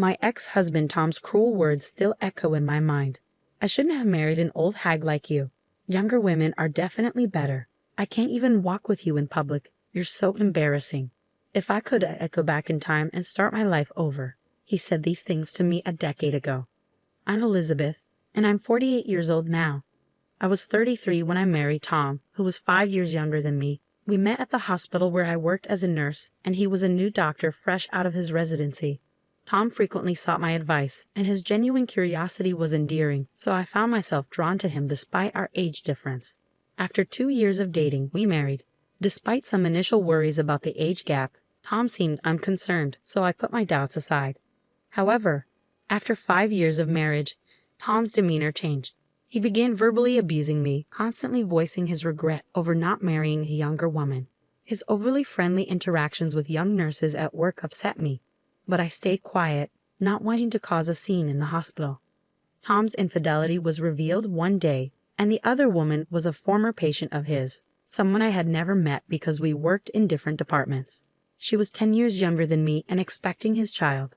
My ex-husband Tom's cruel words still echo in my mind. I shouldn't have married an old hag like you. Younger women are definitely better. I can't even walk with you in public. You're so embarrassing. If I could, I'd go back in time and start my life over. He said these things to me a decade ago. I'm Elizabeth, and I'm 48 years old now. I was 33 when I married Tom, who was 5 years younger than me. We met at the hospital where I worked as a nurse, and he was a new doctor fresh out of his residency. Tom frequently sought my advice, and his genuine curiosity was endearing, so I found myself drawn to him despite our age difference. After 2 years of dating, we married. Despite some initial worries about the age gap, Tom seemed unconcerned, so I put my doubts aside. However, after 5 years of marriage, Tom's demeanor changed. He began verbally abusing me, constantly voicing his regret over not marrying a younger woman. His overly friendly interactions with young nurses at work upset me, but I stayed quiet, not wanting to cause a scene in the hospital. Tom's infidelity was revealed one day, and the other woman was a former patient of his, someone I had never met because we worked in different departments. She was 10 years younger than me and expecting his child.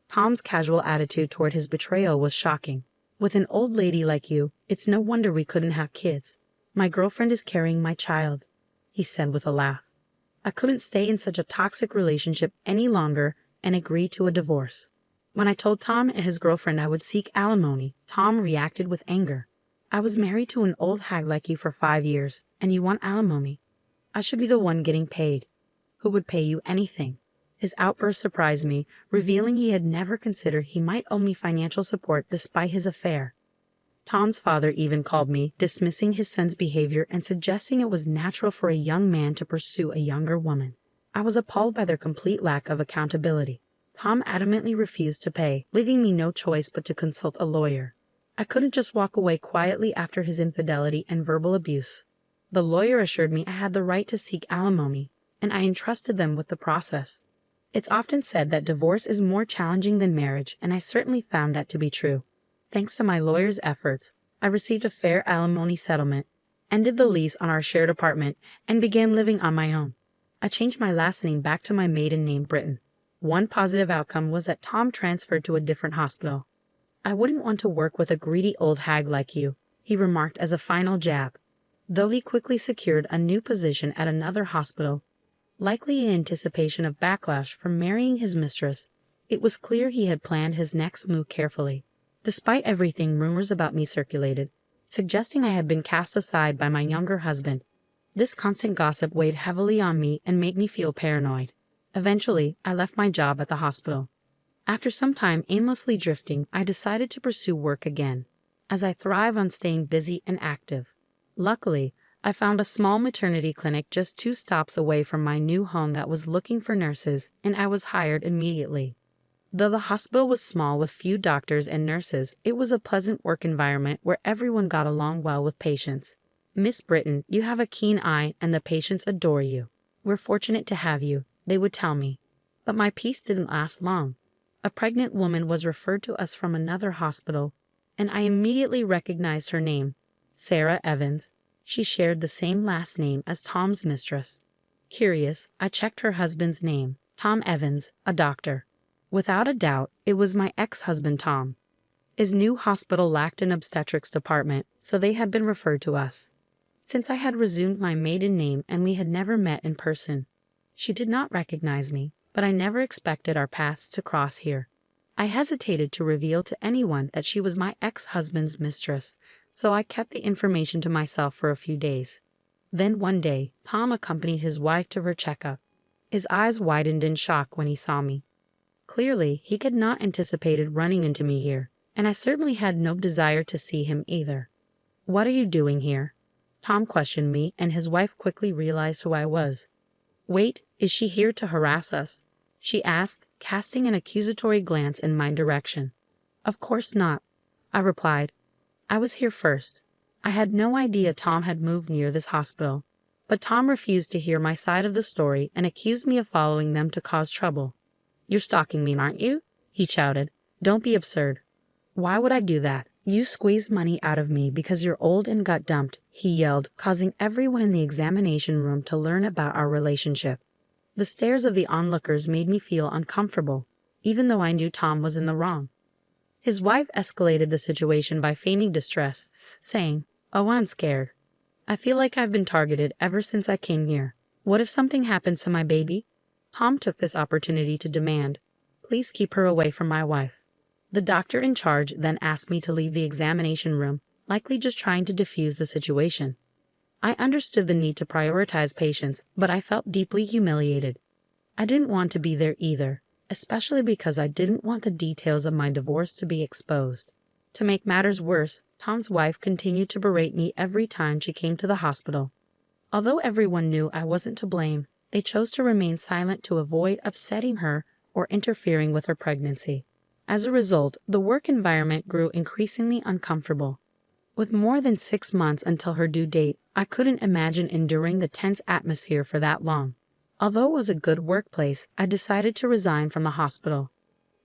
Tom's casual attitude toward his betrayal was shocking. With an old lady like you, it's no wonder we couldn't have kids. My girlfriend is carrying my child, he said with a laugh. I couldn't stay in such a toxic relationship any longer and agreed to a divorce. When I told Tom and his girlfriend I would seek alimony, Tom reacted with anger. I was married to an old hag like you for 5 years, and you want alimony. I should be the one getting paid. Who would pay you anything? His outburst surprised me, revealing he had never considered he might owe me financial support despite his affair. Tom's father even called me, dismissing his son's behavior and suggesting it was natural for a young man to pursue a younger woman. I was appalled by their complete lack of accountability. Tom adamantly refused to pay, leaving me no choice but to consult a lawyer. I couldn't just walk away quietly after his infidelity and verbal abuse. The lawyer assured me I had the right to seek alimony, and I entrusted them with the process. It's often said that divorce is more challenging than marriage, and I certainly found that to be true. Thanks to my lawyer's efforts, I received a fair alimony settlement, ended the lease on our shared apartment, and began living on my own. I changed my last name back to my maiden name, Britton. One positive outcome was that Tom transferred to a different hospital. I wouldn't want to work with a greedy old hag like you, he remarked as a final jab, though he quickly secured a new position at another hospital. Likely in anticipation of backlash from marrying his mistress, it was clear he had planned his next move carefully. Despite everything, rumors about me circulated, suggesting I had been cast aside by my younger husband. This constant gossip weighed heavily on me and made me feel paranoid. Eventually, I left my job at the hospital. After some time aimlessly drifting, I decided to pursue work again, as I thrive on staying busy and active. Luckily, I found a small maternity clinic just 2 stops away from my new home that was looking for nurses, and I was hired immediately. Though the hospital was small with few doctors and nurses, it was a pleasant work environment where everyone got along well with patients. Miss Britton, you have a keen eye and the patients adore you. We're fortunate to have you, they would tell me. But my peace didn't last long. A pregnant woman was referred to us from another hospital, and I immediately recognized her name, Sarah Evans. She shared the same last name as Tom's mistress. Curious, I checked her husband's name, Tom Evans, a doctor. Without a doubt, it was my ex-husband Tom. His new hospital lacked an obstetrics department, so they had been referred to us. Since I had resumed my maiden name and we had never met in person, she did not recognize me, but I never expected our paths to cross here. I hesitated to reveal to anyone that she was my ex-husband's mistress, so I kept the information to myself for a few days. Then one day, Tom accompanied his wife to her checkup. His eyes widened in shock when he saw me. Clearly, he had not anticipated running into me here, and I certainly had no desire to see him either. "What are you doing here?" Tom questioned me, and his wife quickly realized who I was. "Wait, is she here to harass us?" she asked, casting an accusatory glance in my direction. "Of course not," I replied. "I was here first. I had no idea Tom had moved near this hospital." But Tom refused to hear my side of the story and accused me of following them to cause trouble. "You're stalking me, aren't you?" he shouted. "Don't be absurd." "Why would I do that? You squeezed money out of me because you're old and got dumped," he yelled, causing everyone in the examination room to learn about our relationship. The stares of the onlookers made me feel uncomfortable. even though I knew Tom was in the wrong. His wife escalated the situation by feigning distress, saying, "Oh, I'm scared. I feel like I've been targeted ever since I came here. What if something happens to my baby?" Tom took this opportunity to demand, "Please keep her away from my wife." The doctor in charge then asked me to leave the examination room, likely just trying to defuse the situation. I understood the need to prioritize patients, but I felt deeply humiliated. I didn't want to be there either, especially because I didn't want the details of my divorce to be exposed. To make matters worse, Tom's wife continued to berate me every time she came to the hospital. Although everyone knew I wasn't to blame, they chose to remain silent to avoid upsetting her or interfering with her pregnancy. As a result, the work environment grew increasingly uncomfortable. With more than 6 months until her due date, I couldn't imagine enduring the tense atmosphere for that long. Although it was a good workplace, I decided to resign from the hospital.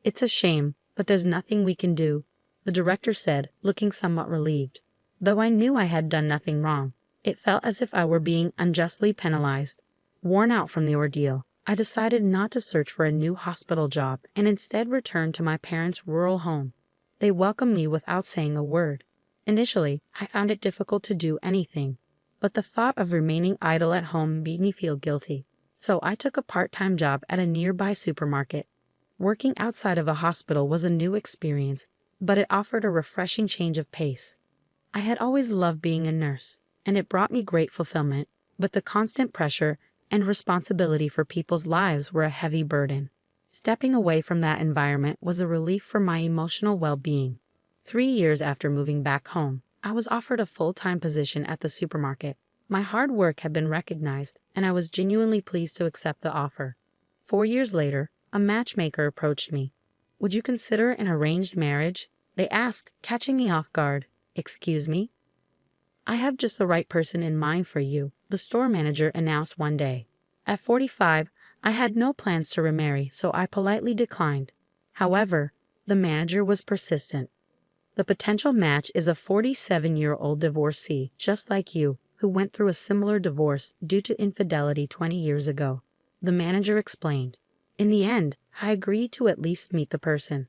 "It's a shame, but there's nothing we can do," the director said, looking somewhat relieved. Though I knew I had done nothing wrong, it felt as if I were being unjustly penalized. Worn out from the ordeal, I decided not to search for a new hospital job and instead returned to my parents' rural home. They welcomed me without saying a word. Initially, I found it difficult to do anything, but the thought of remaining idle at home made me feel guilty. So I took a part-time job at a nearby supermarket. Working outside of a hospital was a new experience, but it offered a refreshing change of pace. I had always loved being a nurse, and it brought me great fulfillment, but the constant pressure and responsibility for people's lives were a heavy burden. Stepping away from that environment was a relief for my emotional well-being. 3 years after moving back home, I was offered a full-time position at the supermarket. My hard work had been recognized, and I was genuinely pleased to accept the offer. 4 years later, a matchmaker approached me. "Would you consider an arranged marriage?" they asked, catching me off guard. "Excuse me?" "I have just the right person in mind for you," the store manager announced one day. At 45, I had no plans to remarry, so I politely declined. However, the manager was persistent. "The potential match is a 47-year-old divorcee, just like you, who went through a similar divorce due to infidelity 20 years ago," the manager explained. In the end, I agreed to at least meet the person.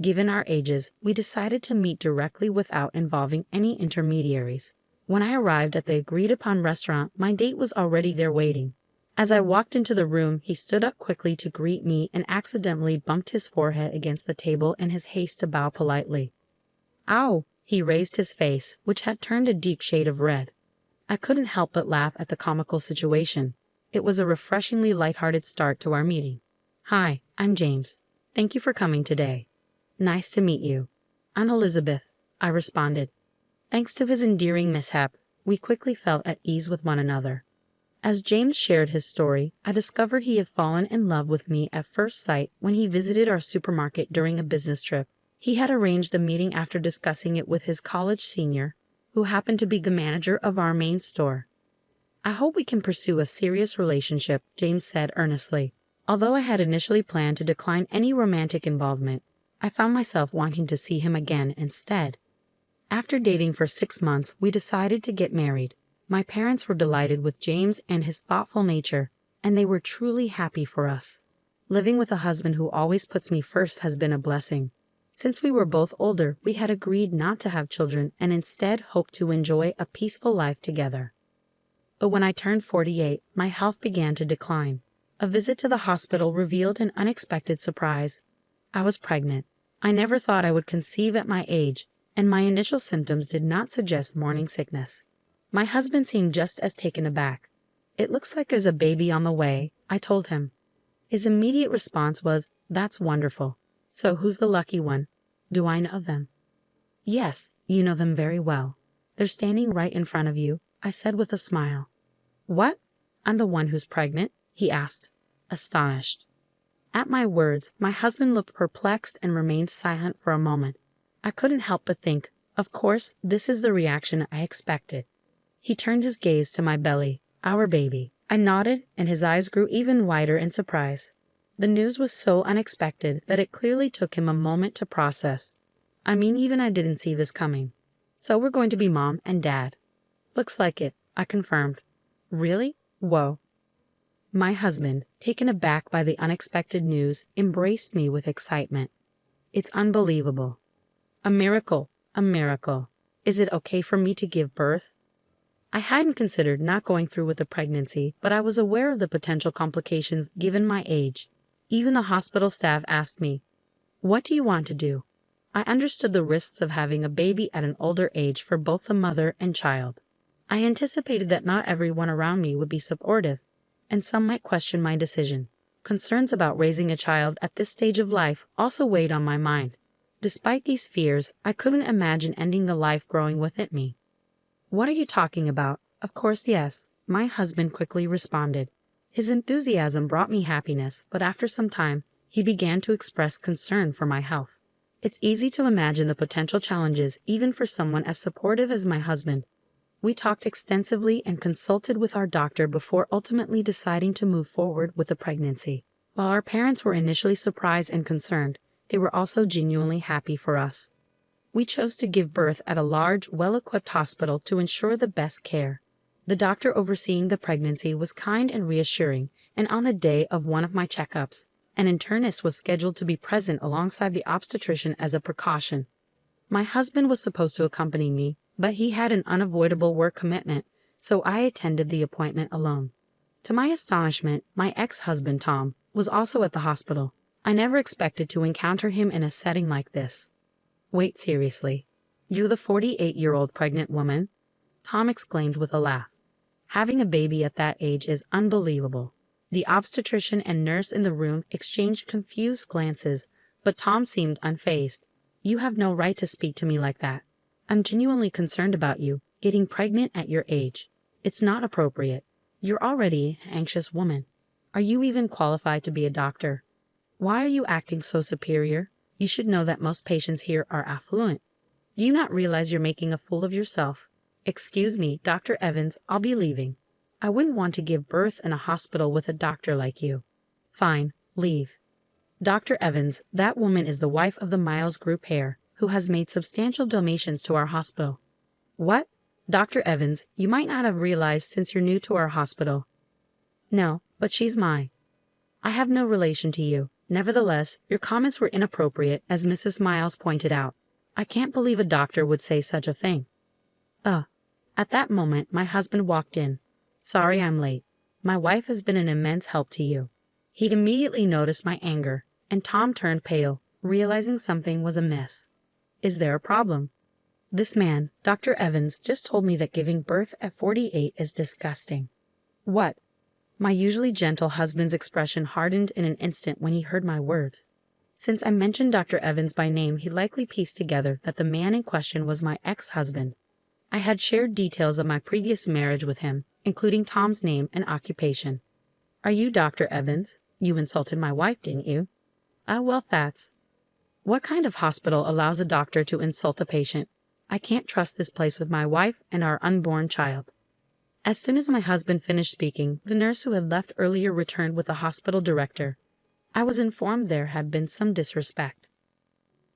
Given our ages, we decided to meet directly without involving any intermediaries. When I arrived at the agreed-upon restaurant, my date was already there waiting. As I walked into the room, he stood up quickly to greet me and accidentally bumped his forehead against the table in his haste to bow politely. "Ow!" He raised his face, which had turned a deep shade of red. I couldn't help but laugh at the comical situation. It was a refreshingly lighthearted start to our meeting. "Hi, I'm James. Thank you for coming today." "Nice to meet you." "I'm Elizabeth," I responded. Thanks to his endearing mishap, we quickly felt at ease with one another. As James shared his story, I discovered he had fallen in love with me at first sight when he visited our supermarket during a business trip. He had arranged the meeting after discussing it with his college senior, who happened to be the manager of our main store. "I hope we can pursue a serious relationship," James said earnestly. Although I had initially planned to decline any romantic involvement, I found myself wanting to see him again instead. After dating for 6 months, we decided to get married. My parents were delighted with James and his thoughtful nature, and they were truly happy for us. Living with a husband who always puts me first has been a blessing. Since we were both older, we had agreed not to have children and instead hoped to enjoy a peaceful life together. But when I turned 48, my health began to decline. A visit to the hospital revealed an unexpected surprise. I was pregnant. I never thought I would conceive at my age, and my initial symptoms did not suggest morning sickness. My husband seemed just as taken aback. "It looks like there's a baby on the way," I told him. His immediate response was, "That's wonderful. So who's the lucky one? Do I know them?" "Yes, you know them very well. They're standing right in front of you," I said with a smile. "What? I'm the one who's pregnant?" he asked, astonished. At my words, my husband looked perplexed and remained silent for a moment. I couldn't help but think, of course, this is the reaction I expected. He turned his gaze to my belly, our baby. I nodded, and his eyes grew even wider in surprise. The news was so unexpected that it clearly took him a moment to process. I mean, even I didn't see this coming. "So we're going to be mom and dad." "Looks like it," I confirmed. "Really? Whoa." My husband, taken aback by the unexpected news, embraced me with excitement. It's unbelievable. A miracle, a miracle. Is it okay for me to give birth? I hadn't considered not going through with the pregnancy, but I was aware of the potential complications given my age. Even the hospital staff asked me, "What do you want to do?" I understood the risks of having a baby at an older age for both the mother and child. I anticipated that not everyone around me would be supportive, and some might question my decision. Concerns about raising a child at this stage of life also weighed on my mind. Despite these fears, I couldn't imagine ending the life growing within me. "What are you talking about? Of course, yes," my husband quickly responded. His enthusiasm brought me happiness, but after some time, he began to express concern for my health. It's easy to imagine the potential challenges even for someone as supportive as my husband. We talked extensively and consulted with our doctor before ultimately deciding to move forward with the pregnancy. While our parents were initially surprised and concerned, they were also genuinely happy for us. We chose to give birth at a large, well-equipped hospital to ensure the best care. The doctor overseeing the pregnancy was kind and reassuring, and on the day of one of my checkups, an internist was scheduled to be present alongside the obstetrician as a precaution. My husband was supposed to accompany me, but he had an unavoidable work commitment, so I attended the appointment alone. To my astonishment, my ex-husband Tom was also at the hospital. I never expected to encounter him in a setting like this. "Wait, seriously? You the 48-year-old pregnant woman?" Tom exclaimed with a laugh. Having a baby at that age is unbelievable. The obstetrician and nurse in the room exchanged confused glances, but Tom seemed unfazed. "You have no right to speak to me like that. I'm genuinely concerned about you getting pregnant at your age. It's not appropriate. You're already an anxious woman. Are you even qualified to be a doctor? Why are you acting so superior? You should know that most patients here are affluent. Do you not realize you're making a fool of yourself? Excuse me, Dr. Evans, I'll be leaving. I wouldn't want to give birth in a hospital with a doctor like you." "Fine, leave." "Dr. Evans, that woman is the wife of the Miles Group heir, who has made substantial donations to our hospital." "What? Dr. Evans, you might not have realized since you're new to our hospital." "No, but she's mine." "I have no relation to you. Nevertheless, your comments were inappropriate, as Mrs. Miles pointed out. I can't believe a doctor would say such a thing." At that moment, my husband walked in. "Sorry I'm late. My wife has been an immense help to you." He'd immediately noticed my anger, and Tom turned pale, realizing something was amiss. "Is there a problem?" "This man, Dr. Evans, just told me that giving birth at 48 is disgusting." "What?" My usually gentle husband's expression hardened in an instant when he heard my words. Since I mentioned Dr. Evans by name, he likely pieced together that the man in question was my ex-husband. I had shared details of my previous marriage with him, including Tom's name and occupation. "Are you Dr. Evans? You insulted my wife, didn't you?" Well, that's..." "What kind of hospital allows a doctor to insult a patient? I can't trust this place with my wife and our unborn child." As soon as my husband finished speaking, the nurse who had left earlier returned with the hospital director. I was informed there had been some disrespect.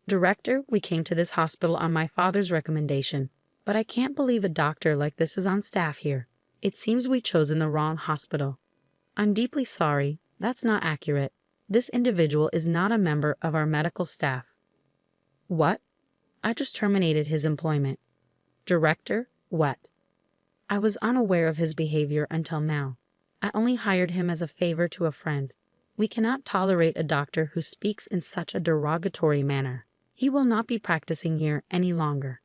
"Director, we came to this hospital on my father's recommendation, but I can't believe a doctor like this is on staff here. It seems we've chosen the wrong hospital." "I'm deeply sorry. That's not accurate. This individual is not a member of our medical staff." "What?" "I just terminated his employment." "Director, what?" "I was unaware of his behavior until now. I only hired him as a favor to a friend. We cannot tolerate a doctor who speaks in such a derogatory manner. He will not be practicing here any longer."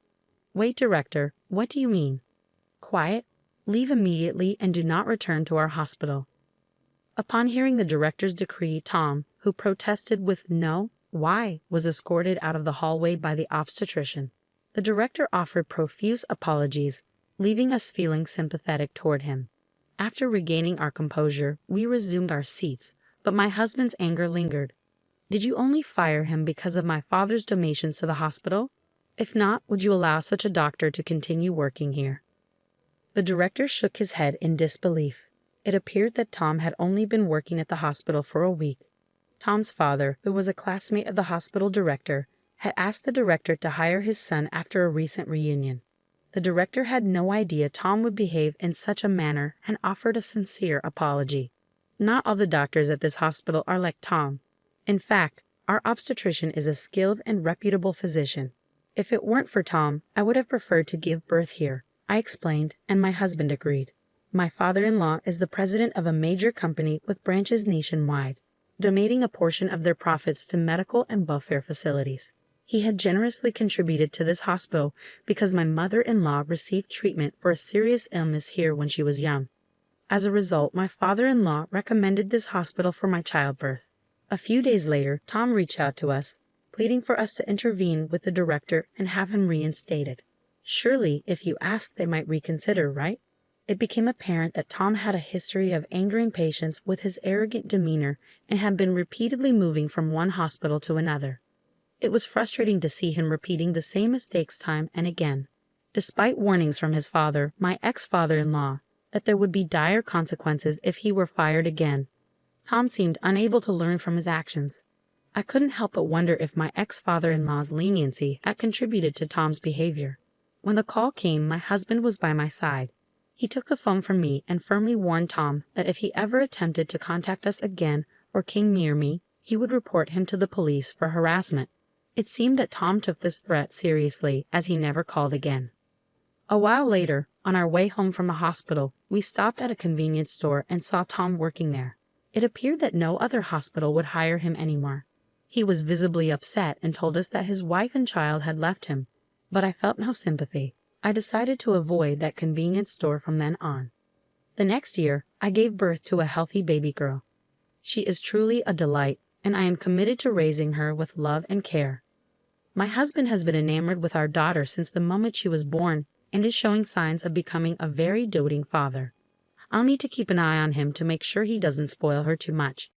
"Wait, Director, what do you mean?" "Quiet. Leave immediately and do not return to our hospital." Upon hearing the director's decree, Tom, who protested with "No, why?" was escorted out of the hallway by the obstetrician. The director offered profuse apologies, leaving us feeling sympathetic toward him. After regaining our composure, we resumed our seats, but my husband's anger lingered. "Did you only fire him because of my father's donations to the hospital? If not, would you allow such a doctor to continue working here?" The director shook his head in disbelief. It appeared that Tom had only been working at the hospital for a week. Tom's father, who was a classmate of the hospital director, had asked the director to hire his son after a recent reunion. The director had no idea Tom would behave in such a manner and offered a sincere apology. Not all the doctors at this hospital are like Tom. In fact, our obstetrician is a skilled and reputable physician. If it weren't for Tom, I would have preferred to give birth here, I explained, and my husband agreed. My father-in-law is the president of a major company with branches nationwide, donating a portion of their profits to medical and welfare facilities. He had generously contributed to this hospital because my mother-in-law received treatment for a serious illness here when she was young. As a result, my father-in-law recommended this hospital for my childbirth. A few days later, Tom reached out to us, pleading for us to intervene with the director and have him reinstated. Surely, if you asked, they might reconsider, right? It became apparent that Tom had a history of angering patients with his arrogant demeanor and had been repeatedly moving from one hospital to another. It was frustrating to see him repeating the same mistakes time and again. Despite warnings from his father, my ex-father-in-law, that there would be dire consequences if he were fired again, Tom seemed unable to learn from his actions. I couldn't help but wonder if my ex-father-in-law's leniency had contributed to Tom's behavior. When the call came, my husband was by my side. He took the phone from me and firmly warned Tom that if he ever attempted to contact us again or came near me, he would report him to the police for harassment. It seemed that Tom took this threat seriously, as he never called again. A while later, on our way home from the hospital, we stopped at a convenience store and saw Tom working there. It appeared that no other hospital would hire him anymore. He was visibly upset and told us that his wife and child had left him, but I felt no sympathy. I decided to avoid that convenience store from then on. The next year, I gave birth to a healthy baby girl. She is truly a delight, and I am committed to raising her with love and care. My husband has been enamored with our daughter since the moment she was born and is showing signs of becoming a very doting father. I'll need to keep an eye on him to make sure he doesn't spoil her too much.